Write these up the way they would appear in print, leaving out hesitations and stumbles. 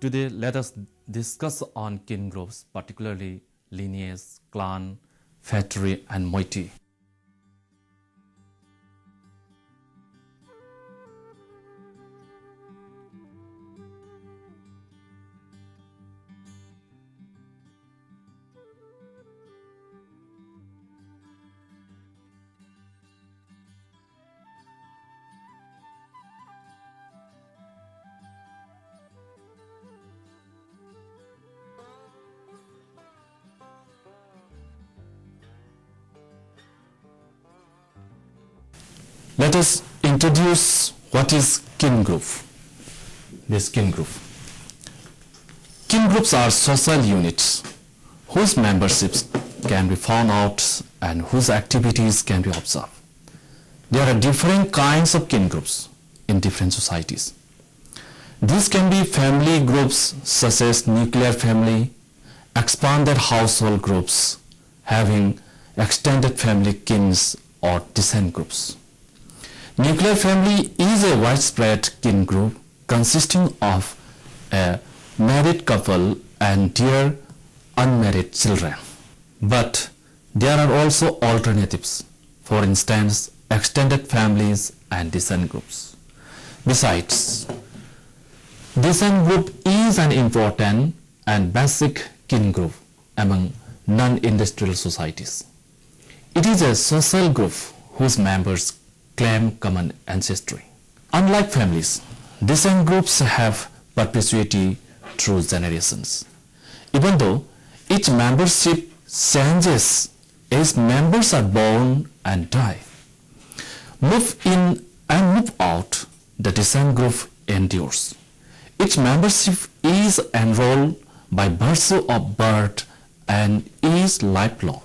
Today, let us discuss on kin groups, particularly lineage, clan, phratry, and moiety. Let us introduce what is kin group. This kin group. Kin groups are social units whose memberships can be found out and whose activities can be observed. There are different kinds of kin groups in different societies. These can be family groups such as nuclear family, expanded household groups having extended family kins or descent groups. Nuclear family is a widespread kin group consisting of a married couple and their unmarried children. But there are also alternatives, for instance, extended families and descent groups. Besides, descent group is an important and basic kin group among non-industrial societies. It is a social group whose members claim common ancestry. Unlike families, descent groups have perpetuity through generations. Even though each membership changes as members are born and die, move in and move out, the descent group endures. Each membership is enrolled by virtue of birth and is lifelong.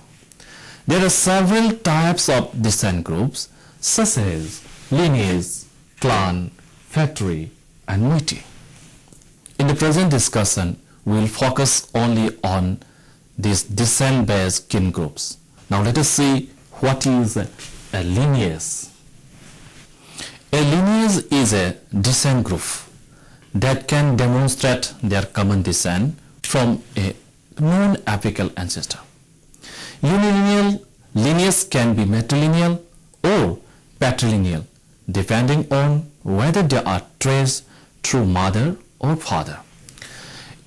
There are several types of descent groups such as lineage, clan, phratry, and moiety. In the present discussion, we will focus only on these descent-based kin groups. Now let us see what is a lineage. A lineage is a descent group that can demonstrate their common descent from a known apical ancestor. Unilineal lineage can be matrilineal or patrilineal, depending on whether they are traced through mother or father.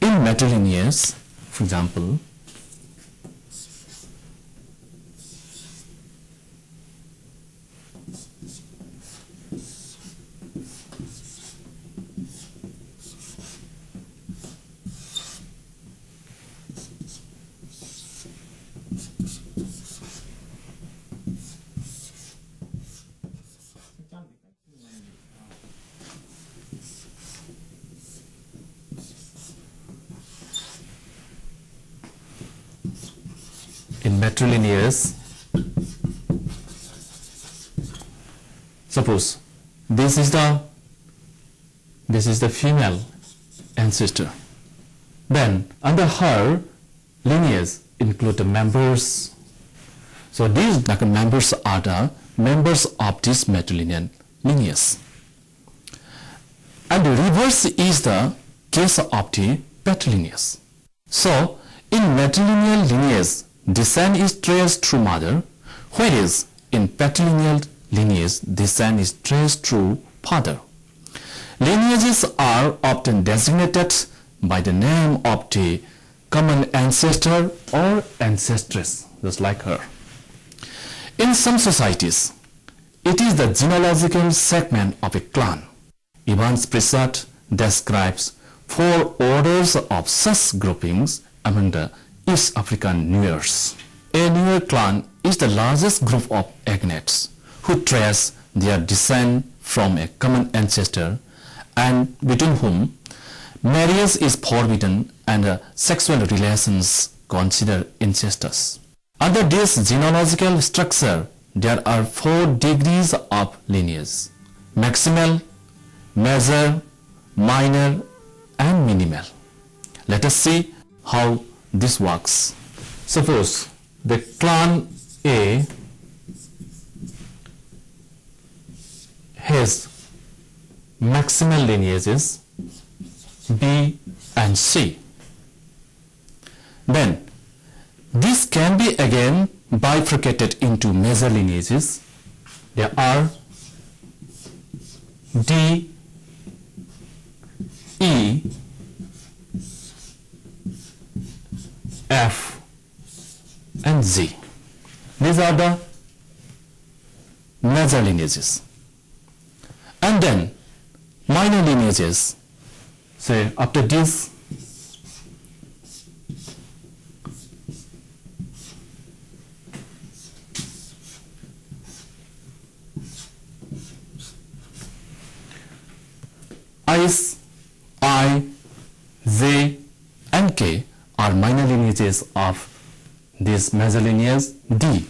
In matrilineage, for example, in matrilineage, suppose this is the female ancestor. Then under her lineage include the members. So these members are the members of this matrilineal lineage. And the reverse is the case of the patrilineage. So in matrilineal lineage, descent is traced through mother, whereas in patrilineal lineage, descent is traced through father. Lineages are often designated by the name of the common ancestor or ancestress, just like her. In some societies, it is the genealogical segment of a clan. Evans Pritchard describes 4 orders of such groupings among the East African Nuers. A Nuer clan is the largest group of agnates who trace their descent from a common ancestor and between whom marriage is forbidden and sexual relations considered incestuous. Under this genealogical structure, there are 4 degrees of lineage: maximal, major, minor, and minimal. Let us see how this works. Suppose the clan A has maximal lineages B and C. Then this can be again bifurcated into major lineages. There are D, E, F and Z. These are the major lineages. And then minor lineages, say after this, Is, I, J and K are minor lineages of this major lineage D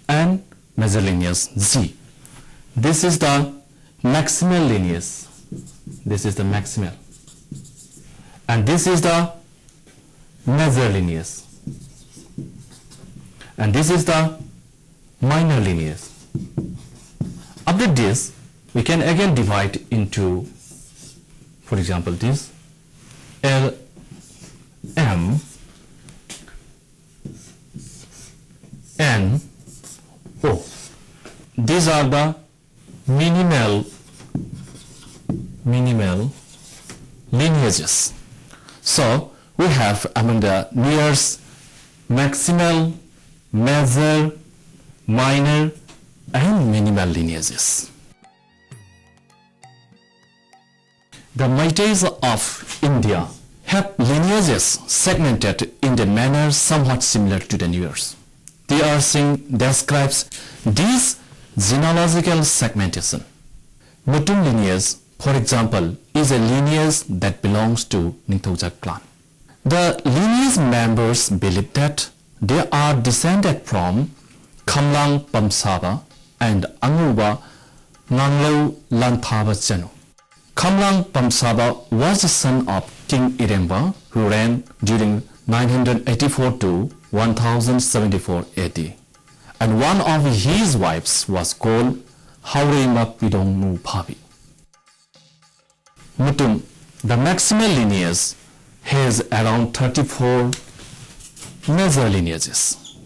and major lineage Z. This is the maximal lineage. This is the maximal. And this is the major lineage. And this is the minor lineage. After this, we can again divide into, for example, this L, M, N, O. These are the minimal lineages. So we have among the nearest maximal, major, minor and minimal lineages. The Moieties of India have lineages segmented in the manner somewhat similar to the Nears. The Ersing describes this genealogical segmentation. Mutum lineage, for example, is a lineage that belongs to Ningthauja clan. The lineage members believe that they are descended from Khamlang Pamsaba and Anguba Nganglo Lanthaba Chenu. Khamlang Pamsaba was the son of King Iremba, who reigned during 984 to 1074 AD, and one of his wives was called Haurema Pidongnu Bhabi. Mutum, the maximal lineage, has around 34 major lineages.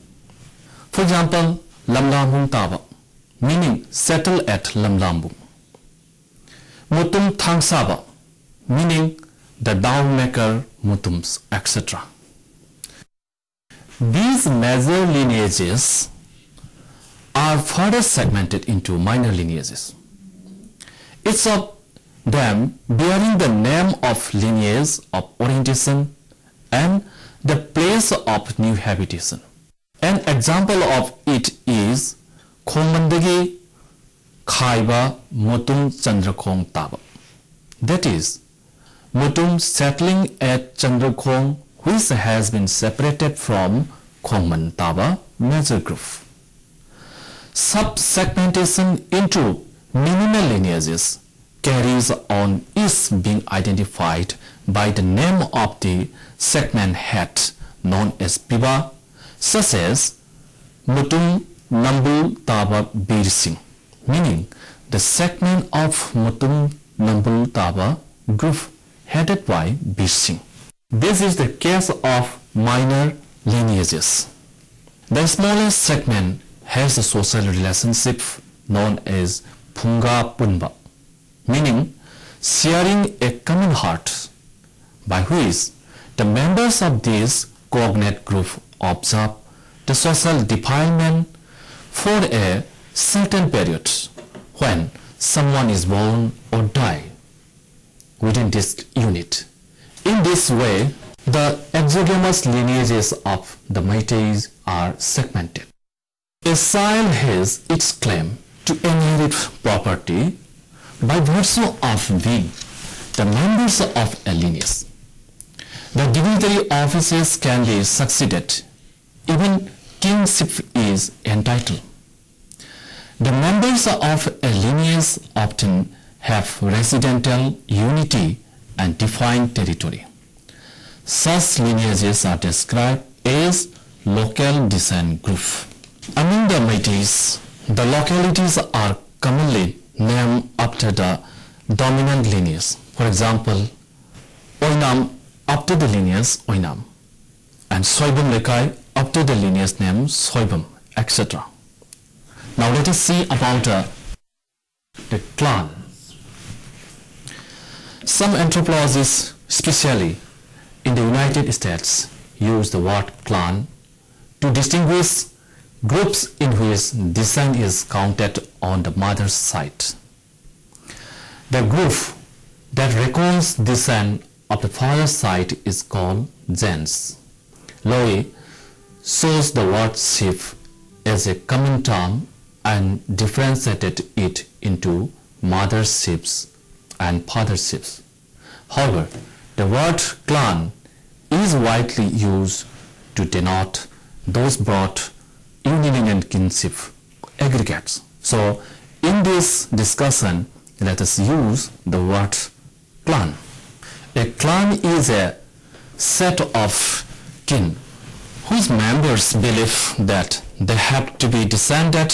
For example, Lamlambung Taba, meaning settle at Lamlambung. Mutum Thangsaba, meaning the down maker Mutums, etc. These major lineages are further segmented into minor lineages. Each of them bearing the name of lineage of orientation and the place of new habitation. An example of it is Khomandagi Khaiba Mutum Chandrakhong Taba. That is, Mutum settling at Chandrakhong, which has been separated from Khongman Taba major group. Sub-segmentation into minimal lineages carries on is being identified by the name of the segment head known as Biba, such as Mutum Nambul Taba Bir Singh, meaning the segment of Mutum Nambul Taba group headed by Bir Singh. This is the case of minor lineages. The smallest segment has a social relationship known as Phunga Punba, meaning sharing a common heart, by which the members of this cognate group observe the social defilement for a certain period when someone is born or die within this unit. In this way, the exogamous lineages of the Moieties are segmented. A child has its claim to inherit property by virtue of being the members of a lineage. The dignitary offices can be succeeded. Even kingship is entitled. The members of a lineage often have residential unity and defined territory. Such lineages are described as local descent group. Among the Moieties, the localities are commonly named after the dominant lineage. For example, Oinam after the lineage Oinam, and Soibum Lekai after the lineage name Soibum, etc. Now let us see about the clan. Some anthropologists, especially in the United States, use the word clan to distinguish groups in which descent is counted on the mother's side. The group that reckons descent of the father's side is called gens. Lowe shows the word sheep as a common term and differentiated it into mother sheep and father sheep. However, the word clan is widely used to denote those broad union and kinship aggregates. So, in this discussion, let us use the word clan. A clan is a set of kin whose members believe that they have to be descended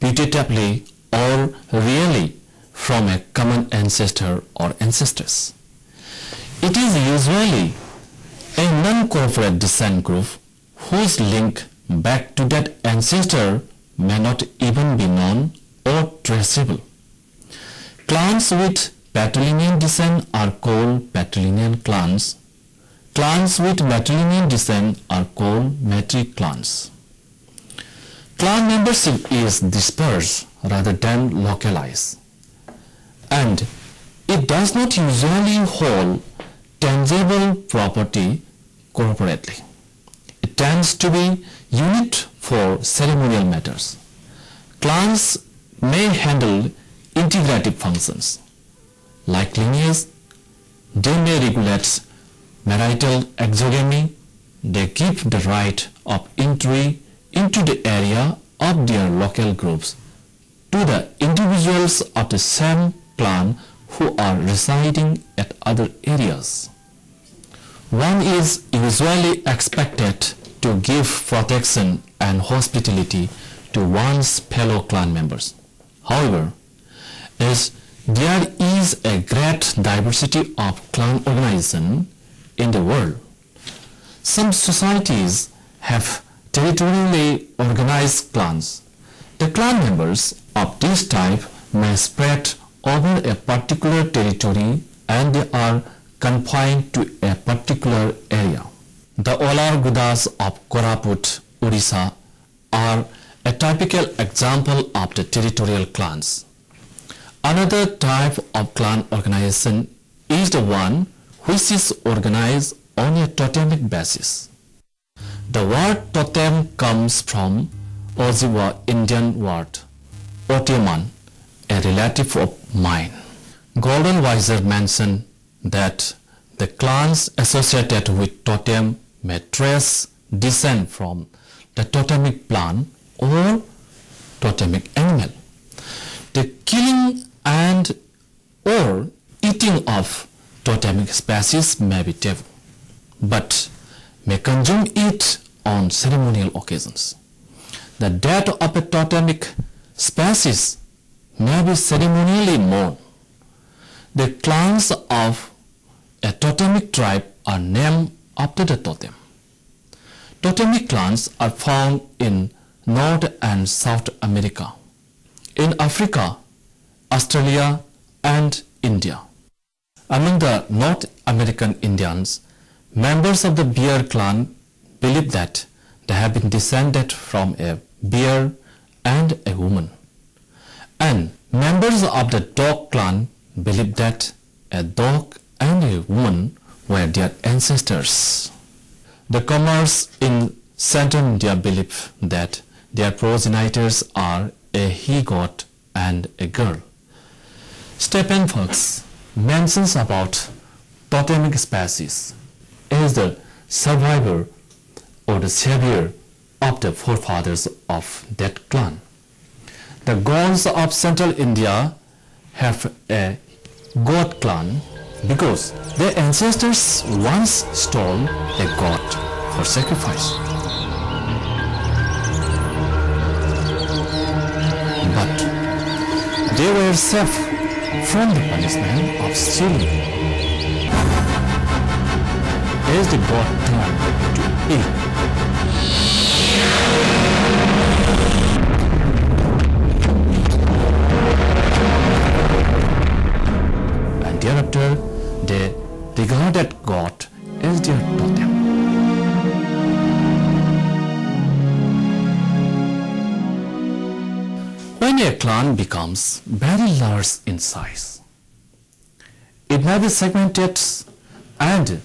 putatively or really from a common ancestor or ancestors. It is usually a non-corporate descent group whose link back to that ancestor may not even be known or traceable. Clans with patrilineal descent are called patrilineal clans. Clans with matrilineal descent are called matriclans. Clan membership is dispersed rather than localized, and it does not usually hold tangible property corporately. It tends to be unit for ceremonial matters. Clans may handle integrative functions. Like lineage, they may regulate marital exogamy. They give the right of entry into the area of their local groups to the individuals of the same clan who are residing at other areas. One is usually expected to give protection and hospitality to one's fellow clan members. However, as there is a great diversity of clan organization in the world, some societies have territorially organized clans. The clan members of this type may spread over a particular territory and they are confined to a particular area. The Olargudas of Koraput, Odisha are a typical example of the territorial clans. Another type of clan organization is the one which is organized on a totemic basis. The word totem comes from Ojibwa Indian word Oteman, a relative of mine. Golden Weiser mentioned that the clans associated with totem may trace descent from the totemic plant or totemic animal. The killing and or eating of totemic species may be taboo, but may consume it on ceremonial occasions. The death of a totemic species may be ceremonially mourned. The clans of a totemic tribe are named after the totem. Totemic clans are found in North and South America, in Africa, Australia, and India. Among the North American Indians, members of the bear clan believe that they have been descended from a bear and a woman. And members of the dog clan believe that a dog and a woman were their ancestors. The Comores in Central India believe that their progenitors are a he-goat and a girl. Stephen Fox mentions about totemic species as the survivor or the savior of the forefathers of that clan. The Gauls of Central India have a goat clan because their ancestors once stole a goat for sacrifice. But they were safe from the punishment of stealing. as the god turned to egg. And thereafter, they regarded God as their totem. When a clan becomes very large in size, it may be segmented, and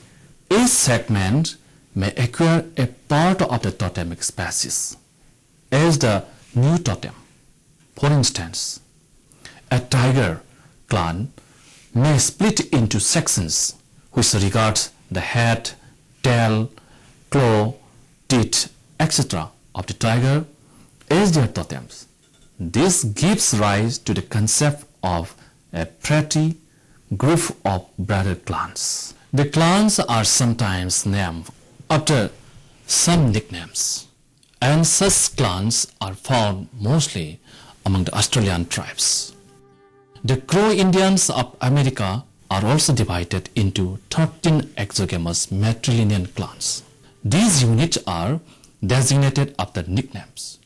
each segment may acquire a part of the totemic species as the new totem. For instance, a tiger clan may split into sections which regards the head, tail, claw, teeth, etc. of the tiger as their totems. This gives rise to the concept of a Phratry group of brother clans. The clans are sometimes named after some nicknames, and such clans are found mostly among the Australian tribes. The Crow Indians of America are also divided into 13 exogamous matrilineal clans. These units are designated after nicknames.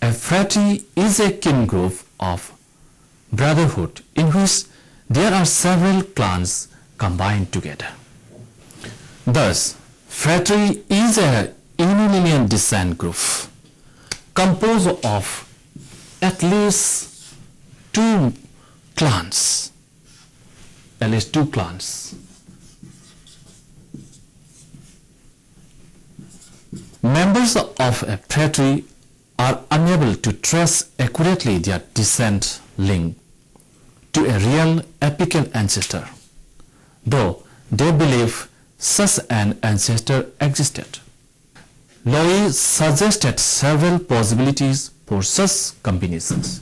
A phratry is a kin group of brotherhood in which there are several clans combined together. Thus, phratry is a unilineal descent group composed of at least two clans. Members of a phratry are unable to trace accurately their descent link to a real apical ancestor, though they believe such an ancestor existed. Lowy suggested several possibilities for such combinations.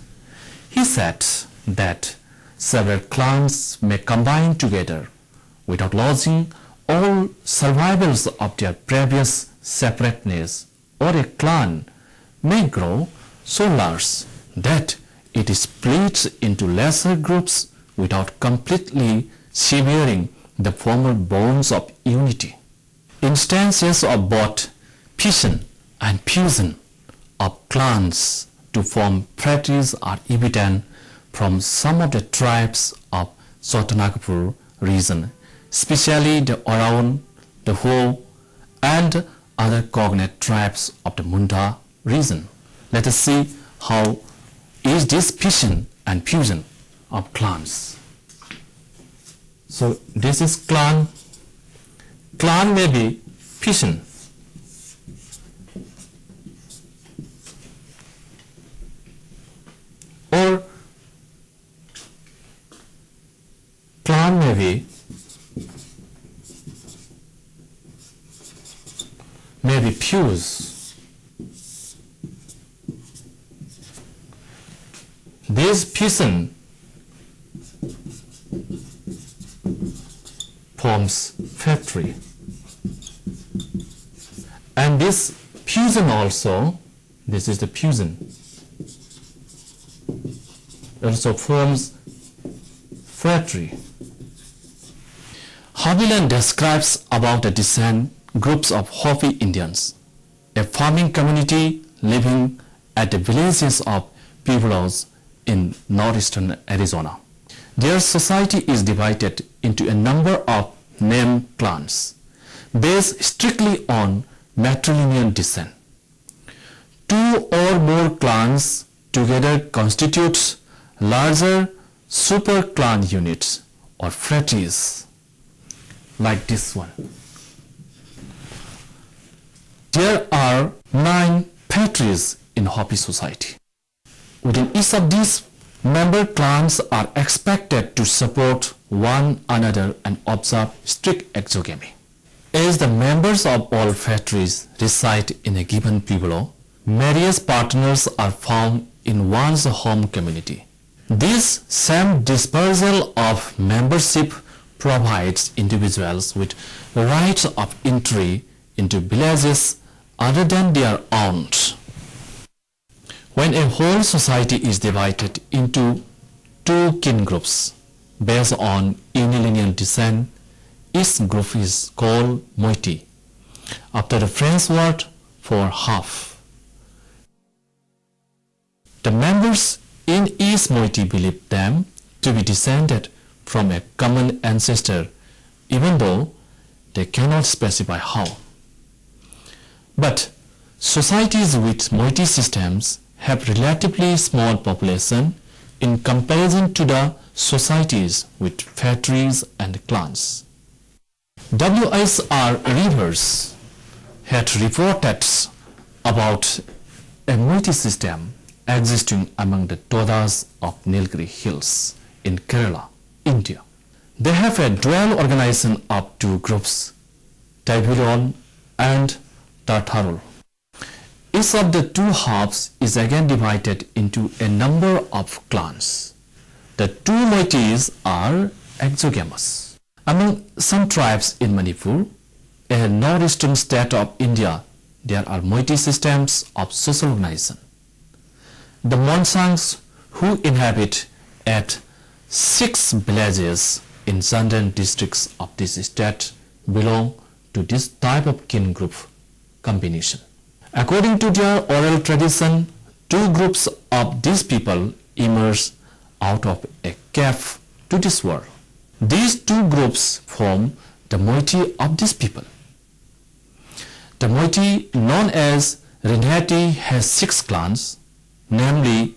He said that several clans may combine together without losing all survivals of their previous separateness, or a clan may grow so large that it splits into lesser groups without completely severing the former bonds of unity. Instances of both fission and fusion of clans to form phratries are evident from some of the tribes of Chotanagpur region, especially the Oraon, the Ho, and other cognate tribes of the Munda region. Let us see how is this fission and fusion of clans. So this is clan. Clan may be fission. Or clan may be fuse. This fission forms phratry, and this fusion also, this is the fusion, also forms phratry. Haviland describes about the descent groups of Hopi Indians, a farming community living at the villages of Pueblos in northeastern Arizona. Their society is divided into a number of named clans based strictly on matrilineal descent. Two or more clans together constitutes larger super clan units or phratries, like this one. There are 9 phratries in Hopi society. Within each of these, member clans are expected to support one another and observe strict exogamy. As the members of all phratries reside in a given pueblo, marriage partners are found in one's home community. This same dispersal of membership provides individuals with rights of entry into villages other than their own. When a whole society is divided into two kin groups based on unilineal descent. Each group is called Moiety, after the French word for half. The members in each moiety believe them to be descended from a common ancestor, even though they cannot specify how. But societies with moiety systems have relatively small population in comparison to the societies with phratries and clans. W.S.R. Rivers had reported about a moiety system existing among the Todas of Nilgiri Hills in Kerala, India. They have a dual organization of two groups, Tiburon and Tartarul. Each of the two halves is again divided into a number of clans. The two moieties are exogamous. Among some tribes in Manipur, a northeastern state of India, there are moiety systems of social organization. The Monsangs, who inhabit at 6 villages in southern districts of this state, belong to this type of kin group combination. According to their oral tradition, two groups of these people emerge out of a cave to this world. These two groups form the moiety of these people. The moiety known as Lineage has 6 clans, namely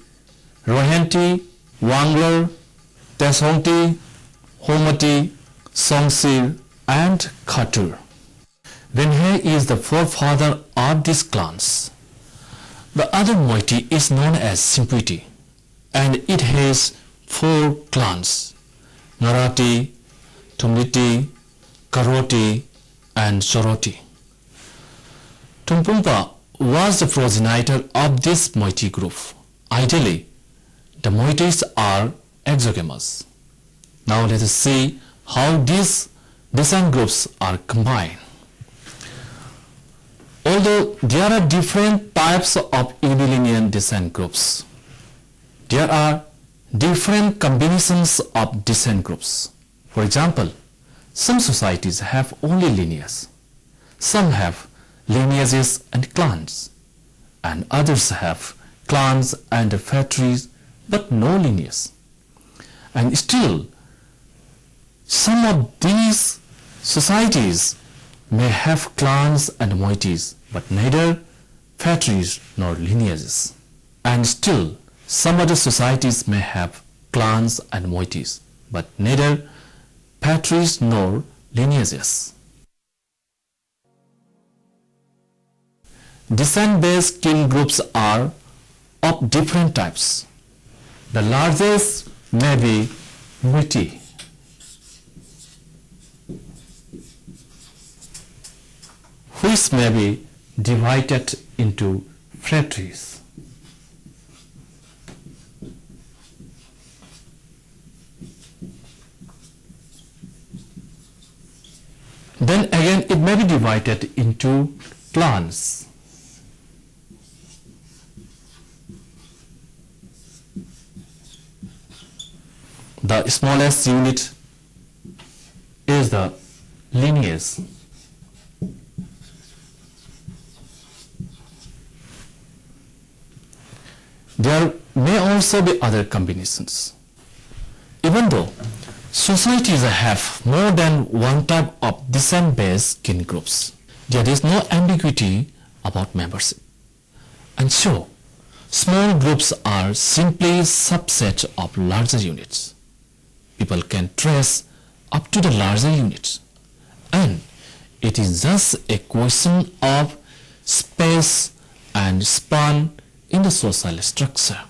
Rohanti, Wangler, Tesongti, Homati, Songsir, and Khatur. Renhe is the forefather of these clans. The other moiety is known as Simpuiti, and it has 4 clans: Narati, Tumliti, Karoti, and Soroti. Tumpumpa was the progenitor of this moiety group. Ideally, the moieties are exogamous. Now let us see how these descent groups are combined. Although there are different types of unilinear descent groups, there are different combinations of descent groups. For example, some societies have only lineages, some have lineages and clans, and others have clans and phratries but no lineage. And still, some of these societies may have clans and moieties but neither phratries nor lineages. And still, some other societies may have clans and moieties but neither phratries nor lineages. Descent-based kin groups are of different types. The largest may be Moiety, which may be divided into phratries. Then again it may be divided into clans. The smallest unit is the lineage. There may also be other combinations. Even though societies have more than one type of descent-based kin groups, there is no ambiguity about membership. And so, small groups are simply subsets of larger units. People can trace up to the larger units, and it is just a question of space and span in the social structure.